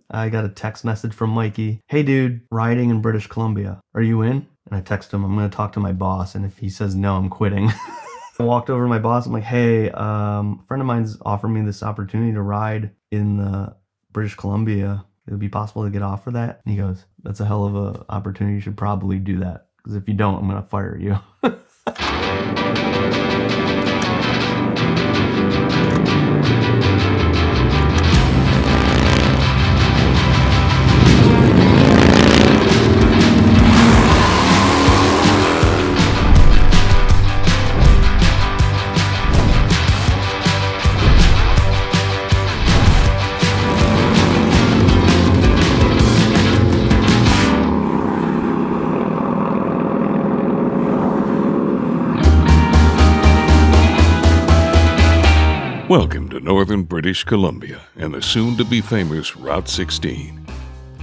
I got a text message from Mikey. Hey dude, riding in British Columbia. Are you in? And I text him, I'm going to talk to my boss. And if he says no, I'm quitting. I walked over to my boss. I'm like, hey, a friend of mine's offered me this opportunity to ride in British Columbia. It would be possible to get off for that? And he goes, that's a hell of a opportunity. You should probably do that. Because if you don't, I'm going to fire you. Welcome to northern British Columbia and the soon-to-be-famous Route 16.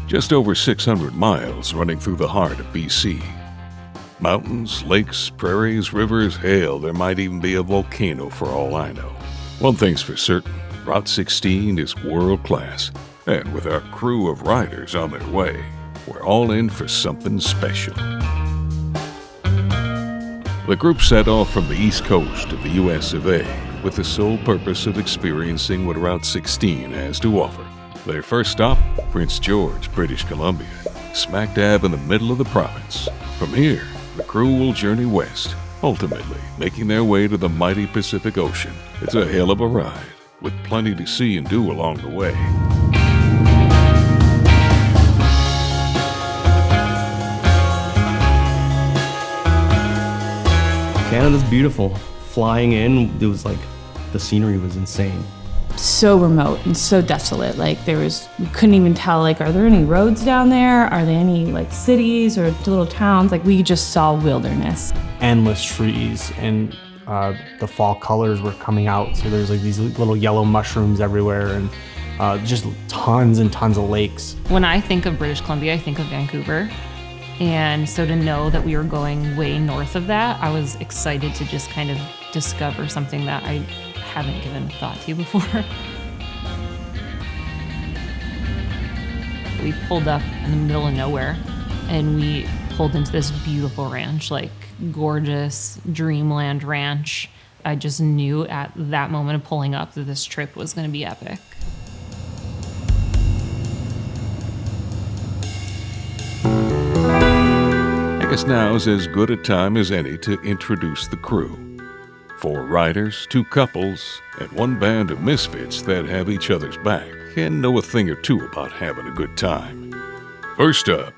Just over 600 miles running through the heart of BC. Mountains, lakes, prairies, rivers, hell, there might even be a volcano for all I know. One thing's for certain, Route 16 is world-class, and with our crew of riders on their way, we're all in for something special. The group set off from the east coast of the US of A, with the sole purpose of experiencing what Route 16 has to offer. Their first stop, Prince George, British Columbia, smack dab in the middle of the province. From here, the crew will journey west, ultimately making their way to the mighty Pacific Ocean. It's a hell of a ride, with plenty to see and do along the way. Canada's beautiful. Flying in, it was like, the scenery was insane. So remote and so desolate. Like we couldn't even tell, like, are there any roads down there? Are there any like cities or little towns? Like we just saw wilderness. Endless trees and the fall colors were coming out. So there's like these little yellow mushrooms everywhere and just tons and tons of lakes. When I think of British Columbia, I think of Vancouver. And so to know that we were going way north of that, I was excited to just kind of discover something that I haven't given thought to before. We pulled up in the middle of nowhere and we pulled into this beautiful ranch, like gorgeous dreamland ranch. I just knew at that moment of pulling up that this trip was going to be epic. I guess now is as good a time as any to introduce the crew. 4 riders, 2 couples, and 1 band of misfits that have each other's back and know a thing or two about having a good time. First up,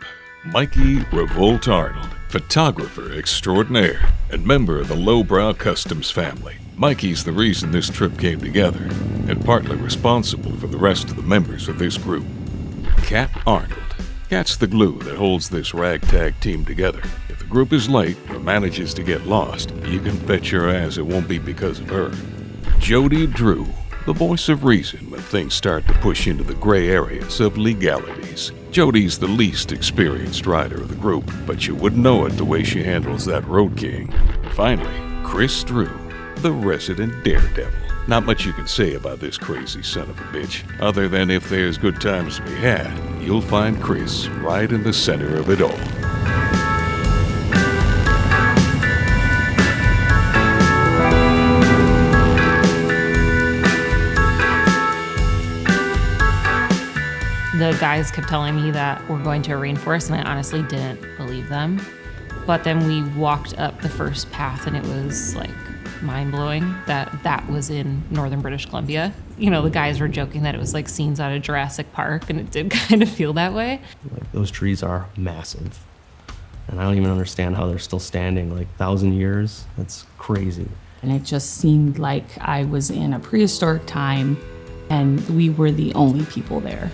Mikey Revolt Arnold, photographer extraordinaire and member of the Lowbrow Customs family. Mikey's the reason this trip came together and partly responsible for the rest of the members of this group. Kat Arnold. Kat's the glue that holds this ragtag team together. If the group is late or manages to get lost, you can bet your ass it won't be because of her. Jodi Drew, the voice of reason when things start to push into the gray areas of legalities. Jodi's the least experienced rider of the group, but you wouldn't know it the way she handles that Road King. And finally, Chris Drew, the resident daredevil. Not much you can say about this crazy son of a bitch, other than if there's good times to be had, you'll find Chris right in the center of it all. The guys kept telling me that we're going to a rainforest, and I honestly didn't believe them. But then we walked up the first path, and it was like mind-blowing that was in northern British Columbia. You know, the guys were joking that it was like scenes out of Jurassic Park, and it did kind of feel that way. Like, those trees are massive. And I don't even understand how they're still standing, like 1,000 years. That's crazy. And it just seemed like I was in a prehistoric time and we were the only people there.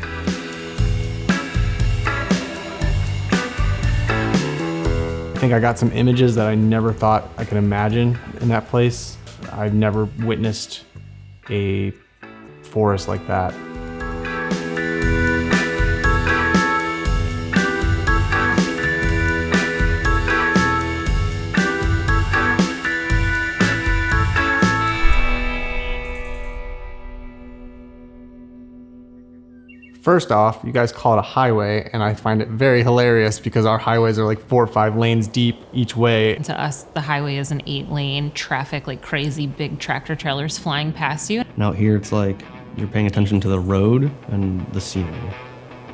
I think I got some images that I never thought I could imagine in that place. I've never witnessed a forest like that. First off, you guys call it a highway, and I find it very hilarious because our highways are like 4 or 5 lanes deep each way. To us, the highway is an 8-lane traffic, like crazy big tractor trailers flying past you. And out here, it's like you're paying attention to the road and the scenery,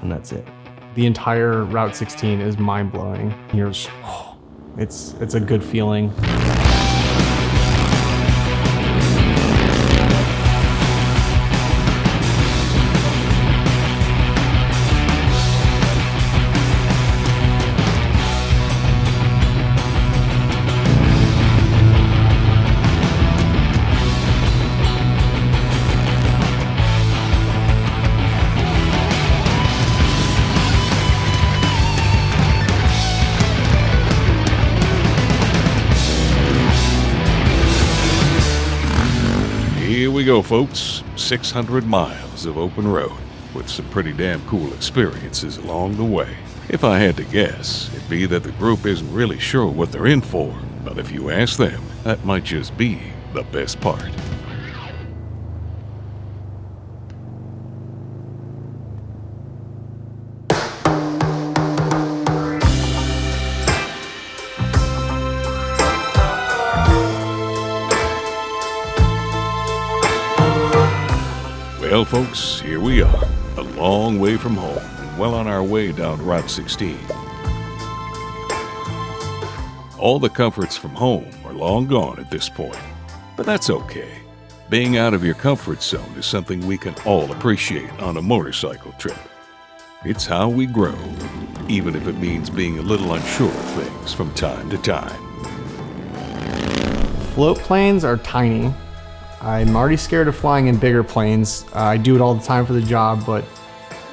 and that's it. The entire Route 16 is mind-blowing. It's a good feeling. Here we go, folks. 600 miles of open road with some pretty damn cool experiences along the way. If I had to guess, it'd be that the group isn't really sure what they're in for, but if you ask them, that might just be the best part. Well, folks, here we are, a long way from home and well on our way down Route 16. All the comforts from home are long gone at this point, but that's okay. Being out of your comfort zone is something we can all appreciate on a motorcycle trip. It's how we grow, even if it means being a little unsure of things from time to time. Float planes are tiny. I'm already scared of flying in bigger planes. I do it all the time for the job, but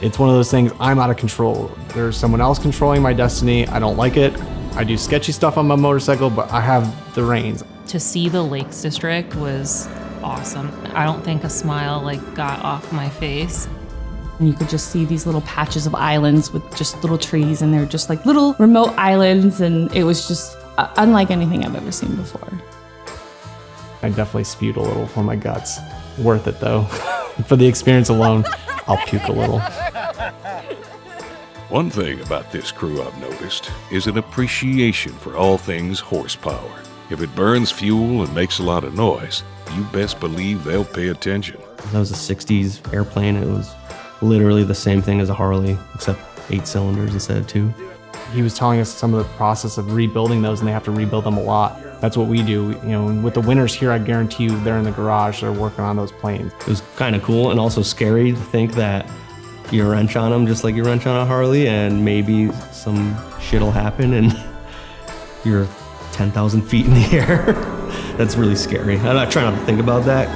it's one of those things, I'm out of control. There's someone else controlling my destiny. I don't like it. I do sketchy stuff on my motorcycle, but I have the reins. To see the Lakes District was awesome. I don't think a smile got off my face. And you could just see these little patches of islands with just little trees, and they're just like little remote islands, and it was just unlike anything I've ever seen before. I definitely spewed a little for my guts. Worth it though. For the experience alone, I'll puke a little. One thing about this crew I've noticed is an appreciation for all things horsepower. If it burns fuel and makes a lot of noise, you best believe they'll pay attention. That was a 60s airplane. It was literally the same thing as a Harley, except 8 cylinders instead of 2. He was telling us some of the process of rebuilding those, and they have to rebuild them a lot. That's what we do. You know, with the winters here, I guarantee you they're in the garage, they're working on those planes. It was kind of cool and also scary to think that you wrench on them just like you wrench on a Harley, and maybe some shit'll happen and you're 10,000 feet in the air. That's really scary. I try not to think about that.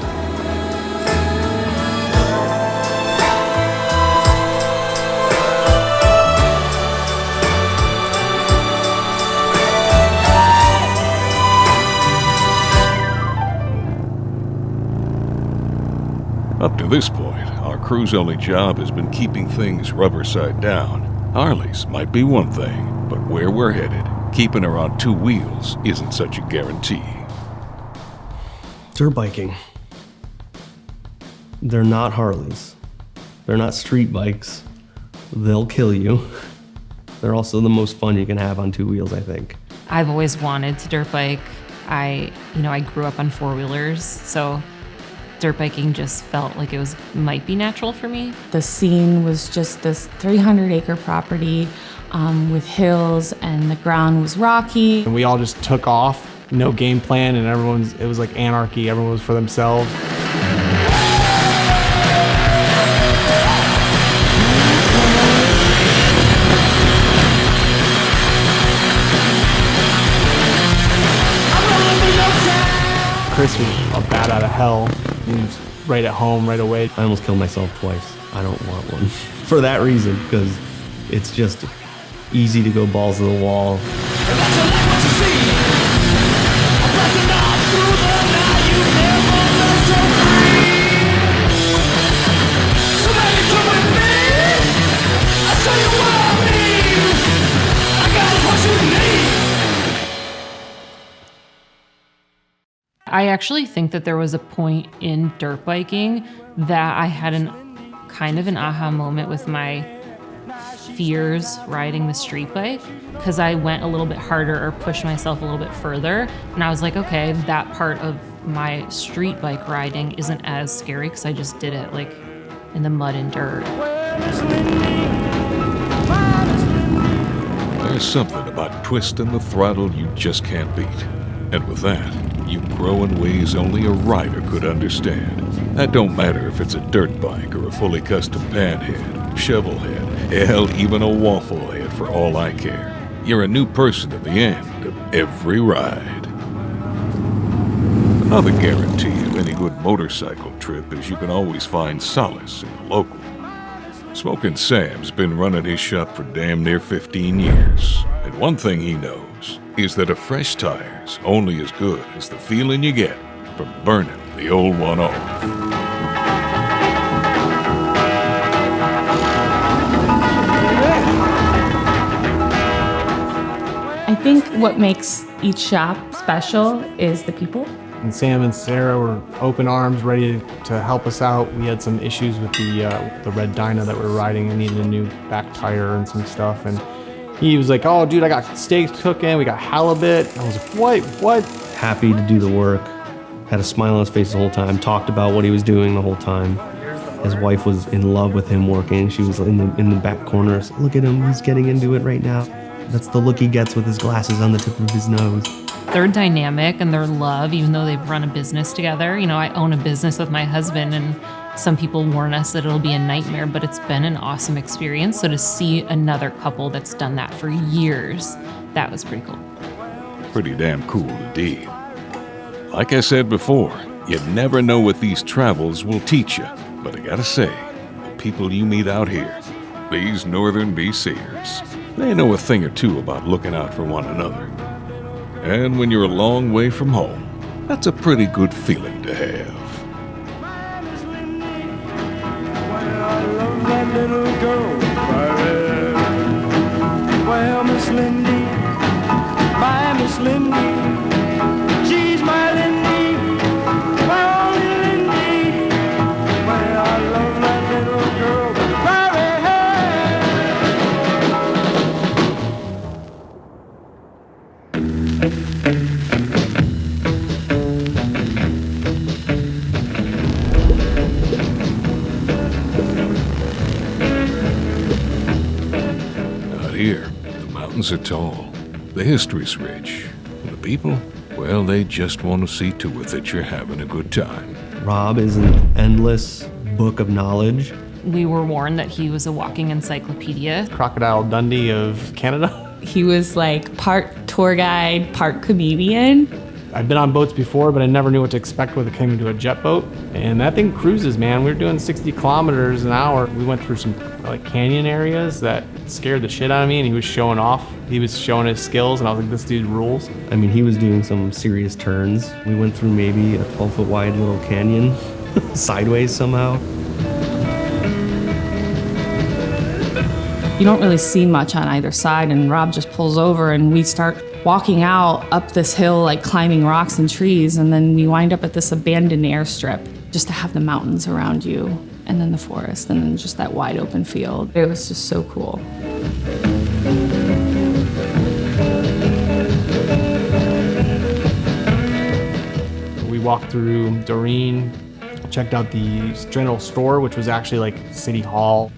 Up to this point, our crew's only job has been keeping things rubber side down. Harleys might be one thing, but where we're headed, keeping her on 2 wheels isn't such a guarantee. Dirt biking. They're not Harleys. They're not street bikes. They'll kill you. They're also the most fun you can have on 2 wheels, I think. I've always wanted to dirt bike. I grew up on 4-wheelers, so dirt biking just felt like it might be natural for me. The scene was just this 300-acre property with hills, and the ground was rocky. And we all just took off, no game plan, and it was like anarchy. Everyone was for themselves. Chris was a bat out of hell. He was right at home right away. I almost killed myself twice. I don't want one. For that reason, because it's just easy to go balls to the wall. I actually think that there was a point in dirt biking that I had an kind of an aha moment with my fears riding the street bike, because I went a little bit harder or pushed myself a little bit further. And I was like, okay, that part of my street bike riding isn't as scary because I just did it like in the mud and dirt. There's something about twisting the throttle you just can't beat. And with that, you grow in ways only a rider could understand. That don't matter if it's a dirt bike or a fully custom panhead, shovel head, hell, even a waffle head for all I care. You're a new person at the end of every ride. Another guarantee of any good motorcycle trip is you can always find solace in a local. Smokin' Sam's been running his shop for damn near 15 years, and one thing he knows is that a fresh tire's only as good as the feeling you get from burning the old one off. I think what makes each shop special is the people. And Sam and Sarah were open arms, ready to help us out. We had some issues with the red Dyna that we were riding. We needed a new back tire and some stuff. And he was like, oh, dude, I got steaks cooking. We got halibut. I was like, what? Happy to do the work. Had a smile on his face the whole time. Talked about what he was doing the whole time. His wife was in love with him working. She was in the back corner. So, look at him. He's getting into it right now. That's the look he gets with his glasses on the tip of his nose. Their dynamic and their love, even though they've run a business together. You know, I own a business with my husband, and some people warn us that it'll be a nightmare, but it's been an awesome experience. So to see another couple that's done that for years, that was pretty cool. Pretty damn cool indeed. Like I said before, you never know what these travels will teach you. But I gotta say, the people you meet out here, these northern BCers, they know a thing or two about looking out for one another. And when you're a long way from home, that's a pretty good feeling to have. Well, Miss Lindy, my Miss Lindy, she's my Lindy, my only Lindy. Well, I love that little girl very Here, the mountains are tall, the history's rich, and the people, well, they just want to see to it that you're having a good time. Rob is an endless book of knowledge. We were warned that he was a walking encyclopedia. Crocodile Dundee of Canada. He was like part tour guide, part comedian. I've been on boats before, but I never knew what to expect when it came into a jet boat. And that thing cruises, man. We were doing 60 kilometers an hour. We went through some like canyon areas that scared the shit out of me, and he was showing off. He was showing his skills, and I was like, this dude rules. I mean, he was doing some serious turns. We went through maybe a 12-foot wide little canyon, sideways somehow. You don't really see much on either side, and Rob just pulls over and we start walking out up this hill, like climbing rocks and trees, and then we wind up at this abandoned airstrip just to have the mountains around you, and then the forest, and then just that wide open field. It was just so cool. We walked through Doreen, checked out the general store, which was actually like City Hall.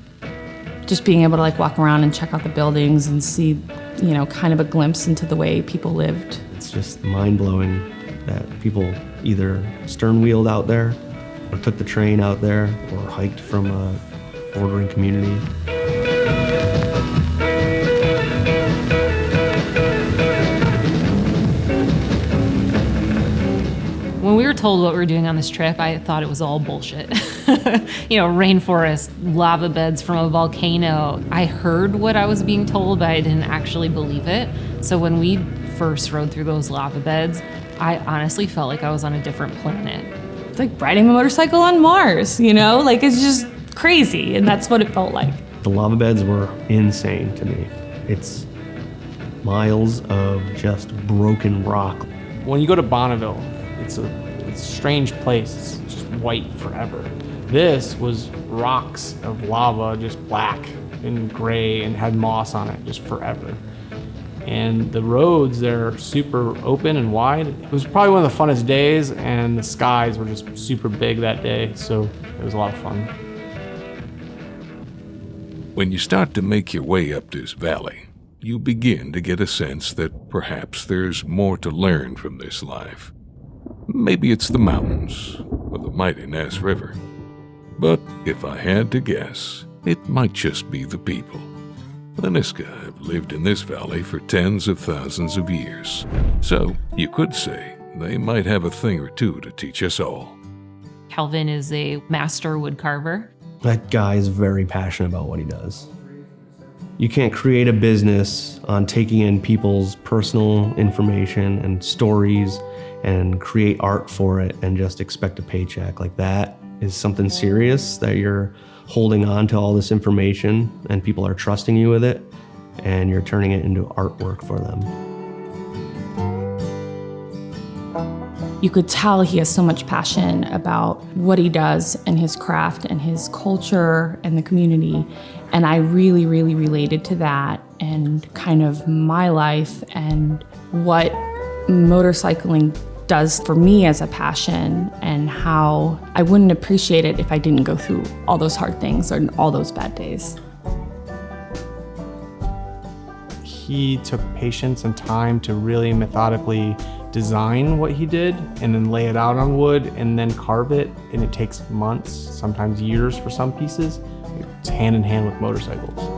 Just being able to like walk around and check out the buildings and see, you know, kind of a glimpse into the way people lived. It's just mind-blowing that people either stern-wheeled out there or took the train out there or hiked from a bordering community. When we were told what we were doing on this trip, I thought it was all bullshit. You know, rainforest, lava beds from a volcano. I heard what I was being told, but I didn't actually believe it. So when we first rode through those lava beds, I honestly felt like I was on a different planet. It's like riding a motorcycle on Mars, you know? Like, it's just crazy, and that's what it felt like. The lava beds were insane to me. It's miles of just broken rock. When you go to Bonneville, it's a strange place. It's just white forever. This was rocks of lava, just black and gray, and had moss on it just forever. And the roads, they're super open and wide. It was probably one of the funnest days, and the skies were just super big that day, so it was a lot of fun. When you start to make your way up this valley, you begin to get a sense that perhaps there's more to learn from this life. Maybe it's the mountains or the mighty Ness River. But if I had to guess, it might just be the people. The Niska have lived in this valley for tens of thousands of years, so you could say they might have a thing or two to teach us all. Calvin is a master wood carver. That guy is very passionate about what he does. You can't create a business on taking in people's personal information and stories and create art for it and just expect a paycheck. Like, that is something serious, that you're holding on to all this information and people are trusting you with it and you're turning it into artwork for them. You could tell he has so much passion about what he does and his craft and his culture and the community. And I really, really related to that and kind of my life and what motorcycling does for me as a passion, and how I wouldn't appreciate it if I didn't go through all those hard things or all those bad days. He took patience and time to really methodically design what he did and then lay it out on wood and then carve it, and it takes months, sometimes years for some pieces. It's hand in hand with motorcycles.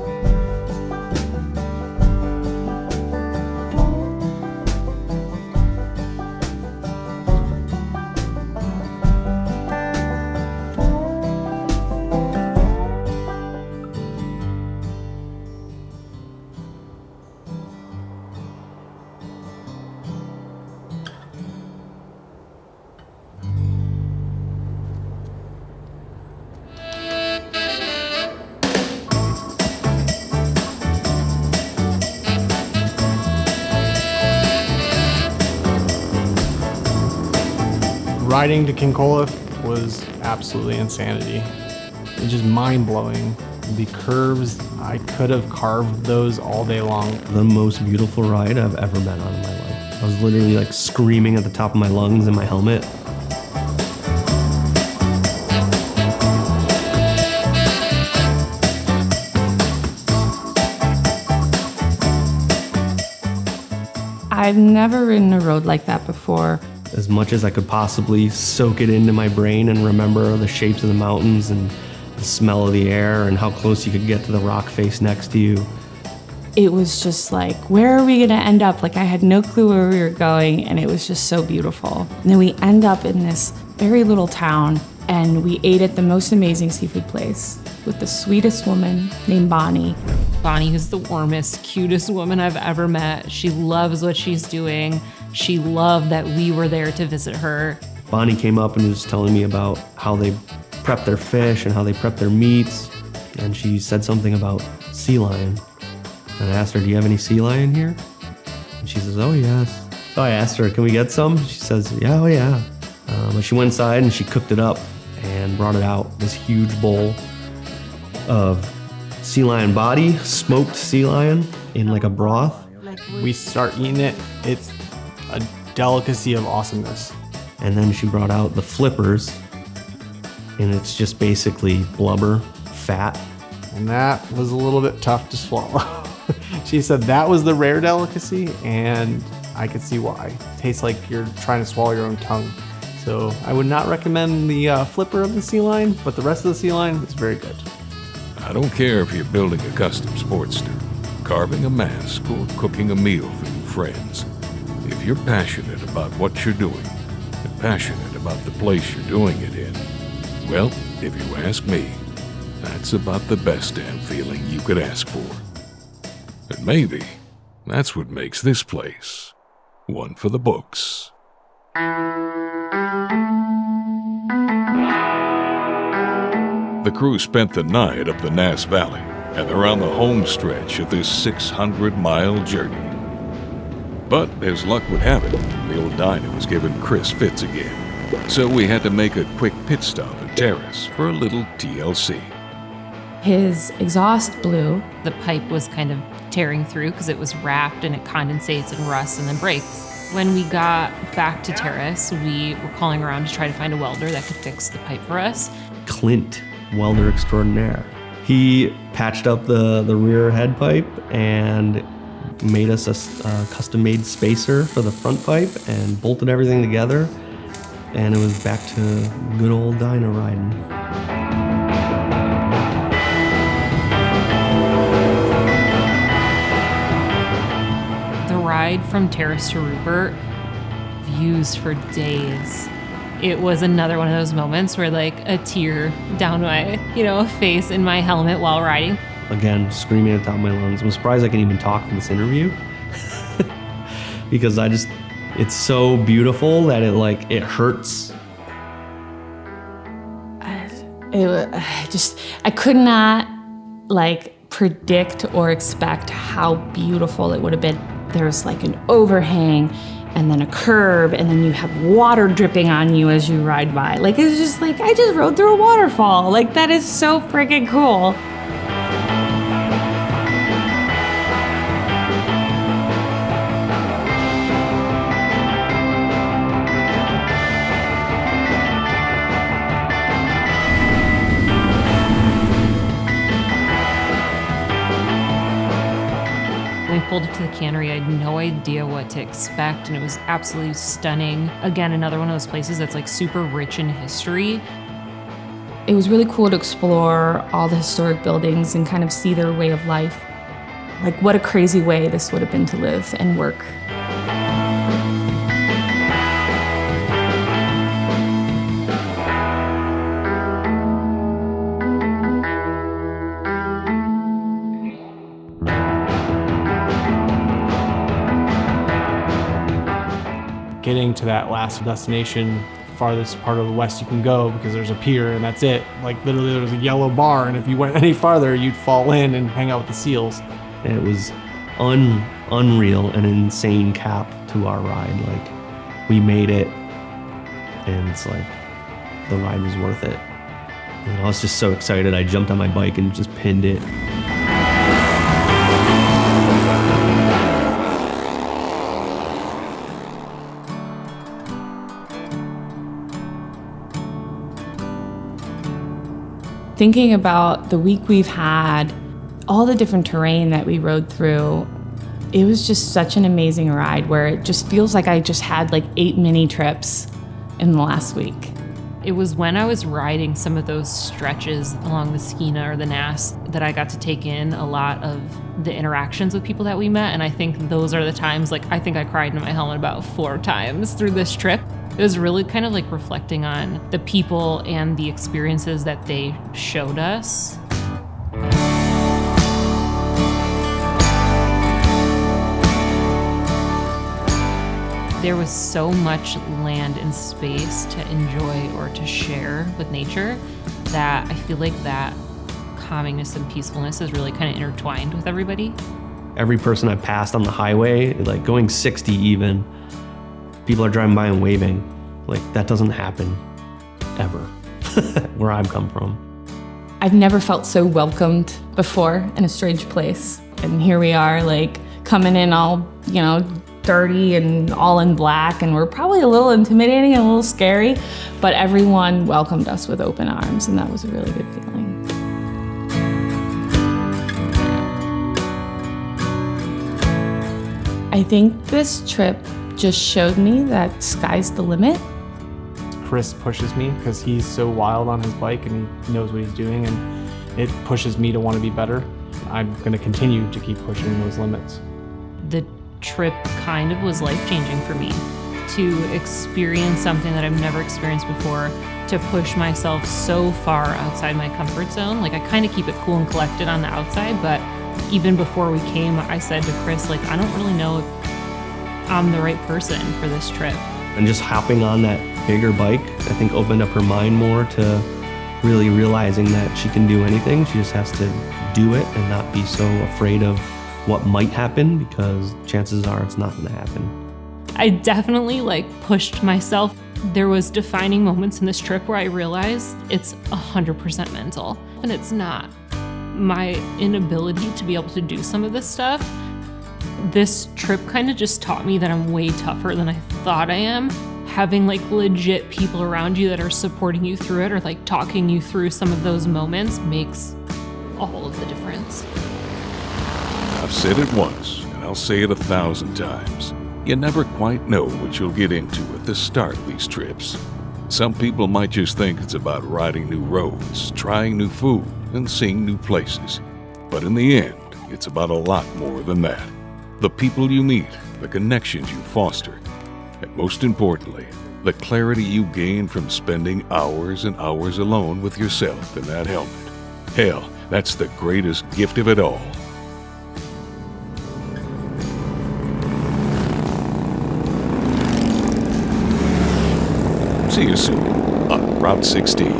Riding to Cancola was absolutely insanity. It's just mind-blowing. The curves, I could have carved those all day long. The most beautiful ride I've ever been on in my life. I was literally like screaming at the top of my lungs in my helmet. I've never ridden a road like that before. As much as I could possibly soak it into my brain and remember the shapes of the mountains and the smell of the air and how close you could get to the rock face next to you. It was just like, where are we gonna end up? Like, I had no clue where we were going, and it was just so beautiful. And then we end up in this very little town, and we ate at the most amazing seafood place with the sweetest woman named Bonnie. Bonnie is the warmest, cutest woman I've ever met. She loves what she's doing. She loved that we were there to visit her. Bonnie came up and was telling me about how they prep their fish and how they prep their meats. And she said something about sea lion. And I asked her, do you have any sea lion here? And she says, oh, yes. So I asked her, can we get some? She says, yeah, oh, yeah. But she went inside and she cooked it up and brought it out, this huge bowl of sea lion body, smoked sea lion in like a broth. We start eating it, it's a delicacy of awesomeness. And then she brought out the flippers, and it's just basically blubber, fat. And that was a little bit tough to swallow. She said that was the rare delicacy, and I could see why. It tastes like you're trying to swallow your own tongue. So I would not recommend the flipper of the sea lion, but the rest of the sea lion is very good. I don't care if you're building a custom Sportster, carving a mask, or cooking a meal for new friends. If you're passionate about what you're doing, and passionate about the place you're doing it in, well, if you ask me, that's about the best damn feeling you could ask for. And maybe that's what makes this place one for the books. The crew spent the night up the Nass Valley, and they're on the home stretch of this 600-mile journey. But as luck would have it, the old dyno was giving Chris fits again. So we had to make a quick pit stop at terrace for a little TLC. His exhaust blew. The pipe was kind of tearing through because it was wrapped and it condensates and rusts and then breaks. When we got back to terrace, we were calling around to try to find a welder that could fix the pipe for us. Clint, welder extraordinaire. He patched up the rear head pipe and made us a custom-made spacer for the front pipe and bolted everything together. And it was back to good old dyno riding. The ride from Terrace to Rupert, views for days. It was another one of those moments where like a tear down my, face in my helmet while riding. Again, screaming at the top of my lungs. I'm surprised I can even talk in this interview. Because it's so beautiful that it hurts. I could not predict or expect how beautiful it would have been. There's an overhang and then a curve and then you have water dripping on you as you ride by. It's just I just rode through a waterfall. That is so freaking cool. When we pulled up to the cannery, I had no idea what to expect, and it was absolutely stunning. Again, another one of those places that's super rich in history. It was really cool to explore all the historic buildings and kind of see their way of life. What a crazy way this would have been to live and work. Getting to that last destination, farthest part of the west you can go, because there's a pier and that's it. Literally there's a yellow bar, and if you went any farther, you'd fall in and hang out with the seals. And it was unreal, an insane cap to our ride. We made it, and it's the ride was worth it. And I was just so excited. I jumped on my bike and just pinned it. Thinking about the week we've had, all the different terrain that we rode through, it was just such an amazing ride where it just feels like I just had 8 mini trips in the last week. It was when I was riding some of those stretches along the Skeena or the Nass that I got to take in a lot of the interactions with people that we met, and I think those are the times, I think I cried in my helmet about 4 times through this trip. It was really kind of reflecting on the people and the experiences that they showed us. There was so much land and space to enjoy or to share with nature that I feel like that calmingness and peacefulness is really kind of intertwined with everybody. Every person I passed on the highway, going 60 even, people are driving by and waving. That doesn't happen ever where I've come from. I've never felt so welcomed before in a strange place. And here we are, coming in all, dirty and all in black, and we're probably a little intimidating and a little scary, but everyone welcomed us with open arms, and that was a really good feeling. I think this trip just showed me that sky's the limit. Chris pushes me because he's so wild on his bike and he knows what he's doing, and it pushes me to want to be better. I'm going to continue to keep pushing those limits. The trip kind of was life-changing for me to experience something that I've never experienced before, to push myself so far outside my comfort zone. I kind of keep it cool and collected on the outside, but even before we came, I said to Chris, I don't really know if I'm the right person for this trip. And just hopping on that bigger bike, I think opened up her mind more to really realizing that she can do anything. She just has to do it and not be so afraid of what might happen, because chances are it's not going to happen. I definitely pushed myself There was defining moments in this trip where I realized it's 100% mental, and it's not. My inability to be able to do some of this stuff, this trip kind of just taught me that I'm way tougher than I thought I am. Having like legit people around you that are supporting you through it or like talking you through some of those moments makes all of the difference. I've said it once, and I'll say it 1,000 times. You never quite know what you'll get into at the start of these trips. Some people might just think it's about riding new roads, trying new food, and seeing new places. But in the end, it's about a lot more than that. The people you meet, the connections you foster, and most importantly, the clarity you gain from spending hours and hours alone with yourself in that helmet. Hell, that's the greatest gift of it all. See you soon on Route 16. With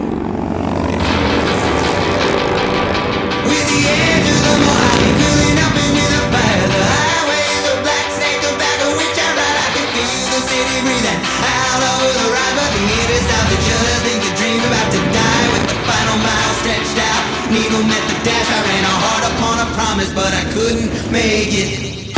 the edge of the Mojave curling up into the fire, the highways of black snake tobacco, which I ride, I can feel the city breathing out over the ride, but the end is out, the just think the dream about to die, with the final mile stretched out, needle met the dash, I ran hard upon a promise, but I couldn't make it.